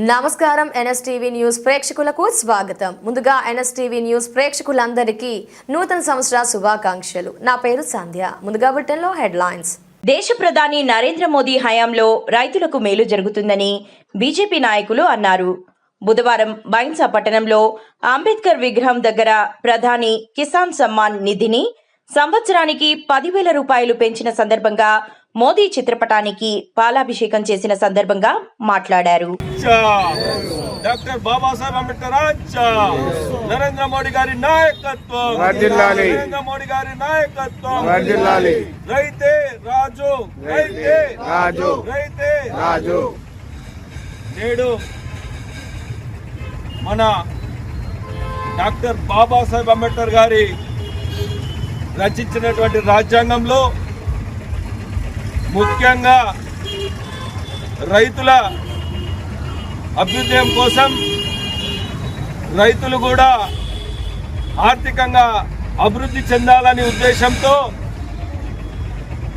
నమస్కారం NSTV news ప్రేక్షకులకు స్వాగతం. ముందుగా ఎన్ఎస్టీవీ న్యూస్ ప్రేక్షకులందరికీ నూతన సంవత్సర శుభాకాంక్షలు. నా పేరు సంధ్య. ముందుగా బులెటిన్లో హెడ్లైన్స్. దేశ ప్రధాని నరేంద్ర మోదీ హయాంలో రైతులకు మేలు జరుగుతుందని బీజేపీ నాయకులు అన్నారు. బుధవారం బైన్సా పట్టణంలో అంబేద్కర్ విగ్రహం దగ్గర ప్రధాని కిసాన్ సమ్మాన్ నిధిని సంవత్సరానికి 10,000 రూపాయలు పెంచిన సందర్భంగా మోదీ చిత్రపటానికి పాలాభిషేకం చేసిన సందర్భంగా మాట్లాడారు. డాక్టర్ బాబాసాహెబ్ అంబేద్కర్ నరేంద్ర మోడీ గారి నాయకత్వం, నరేంద్ర మోడీ గారి నాయకత్వం, రైతే రాజు, రైతే రాజు, రైతే రాజు. నేడు మన డాక్టర్ బాబాసాహెబ్ అంబేద్కర్ గారి రచించినటువంటి రాజ్యాంగంలో ముఖ్యంగా రైతుల అభ్యుదయం కోసం, రైతులు కూడా ఆర్థికంగా అభివృద్ధి చెందాలనే ఉద్దేశంతో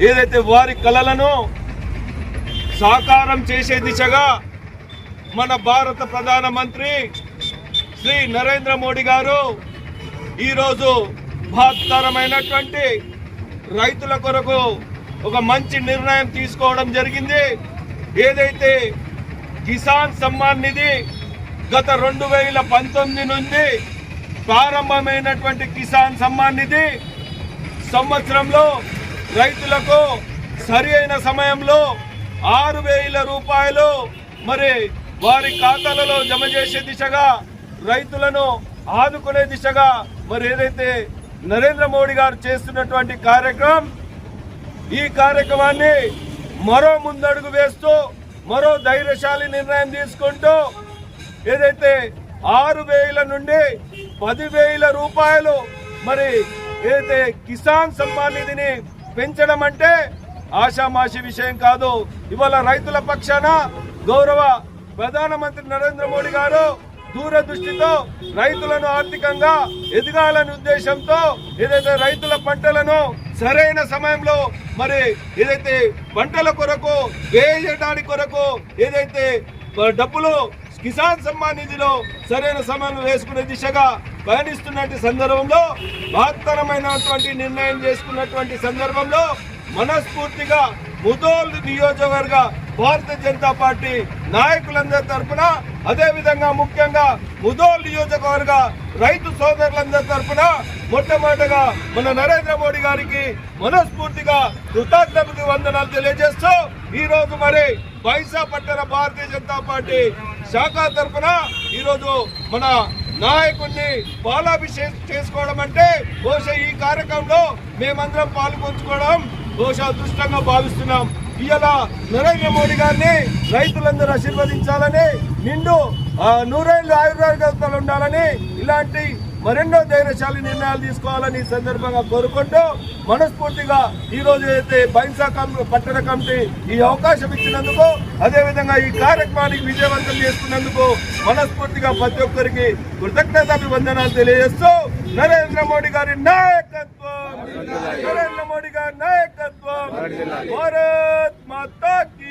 ఏదైతే వారి కలలను సాకారం చేసే దిశగా మన భారత ప్రధానమంత్రి శ్రీ నరేంద్ర మోడీ గారు ఈరోజు మహత్తరమైనటువంటి రైతుల కొరకు ఒక మంచి నిర్ణయం తీసుకోవడం జరిగింది. ఏదైతే కిసాన్ సమ్మాన్ నిధి గత 2019 నుండి ప్రారంభమైనటువంటి కిసాన్ సమ్మాన్ నిధి సంవత్సరంలో రైతులకు సరి అయిన సమయంలో 6,000 రూపాయలు మరి వారి ఖాతాలలో జమ చేసే దిశగా, రైతులను ఆదుకునే దిశగా మరి ఏదైతే నరేంద్ర మోడీ గారు చేస్తున్నటువంటి కార్యక్రమం, ఈ కార్యక్రమాన్ని మరో ముందడుగు వేస్తూ మరో ధైర్యశాలి నిర్ణయం తీసుకుంటూ ఏదైతే 6,000 నుండి 10,000 రూపాయలు మరి ఏదైతే కిసాన్ సమ్మాన్ నిధిని పెంచడం అంటే ఆషామాషి విషయం కాదు. ఇవాళ రైతుల పక్షాన గౌరవ ప్రధానమంత్రి నరేంద్ర మోడీ గారు దూరదృష్టితో రైతులను ఆర్థికంగా ఎదగాలనే ఉద్దేశంతో ఏదైతే రైతుల పంటలను సరైన సమయంలో మరి ఏదైతే పంటల కొరకు వేయడానికి కొరకు ఏదైతే డబ్బులు కిసాన్ సమ్మాన్ నిధిలో సరైన సమయంలో వేసుకునే దిశగా పయనిస్తున్నటువంటి సందర్భంలో, మహత్తరమైనటువంటి నిర్ణయం చేసుకున్నటువంటి సందర్భంలో మనస్ఫూర్తిగా ముదోల్ నియోజకవర్గ భారతీయ జనతా పార్టీ నాయకులందరి తరఫున, అదేవిధంగా ముఖ్యంగా ముదోల్ నియోజకవర్గ రైతు సోదరులందరి తరఫున మొట్టమొదటిగా మన నరేంద్ర మోడీ గారికి మనస్ఫూర్తిగా కృతజ్ఞతలు వందనాలు తెలియజేస్తూ ఈరోజు మరి బైన్సా పట్టణ భారతీయ జనతా పార్టీ శాఖ తరఫున ఈరోజు మన నాయకుడిని పాలాభిషేకం చేసుకోవడం అంటే బహుశా ఈ కార్యక్రమంలో మేమందరం పాల్గొంచుకోవడం బహుశా అదృష్టంగా భావిస్తున్నాం. ఇవాళ నరేంద్ర మోడీ గారిని రైతులందరూ ఆశీర్వదించాలని, నిండు 100 ఏళ్ళు ఆయుర్వేదాలు ఉండాలని, ఇలాంటి మరెన్నో ధైర్యశాలి నిర్ణయాలు తీసుకోవాలని సందర్భంగా కోరుకుంటూ మనస్ఫూర్తిగా ఈరోజు అయితే బైన్సా పట్టణ కమిటీ ఈ అవకాశం ఇచ్చినందుకు, అదేవిధంగా ఈ కార్యక్రమానికి విజయవంతం చేసుకున్నందుకు మనస్ఫూర్తిగా ప్రతి ఒక్కరికి కృతజ్ఞతాభివందనాలు తెలియజేస్తూ నరేంద్ర మోడీ గారి నాయకత్వం, నరేంద్ర మోడీ గారి నాయకత్వం, భారత్ మాతా కీ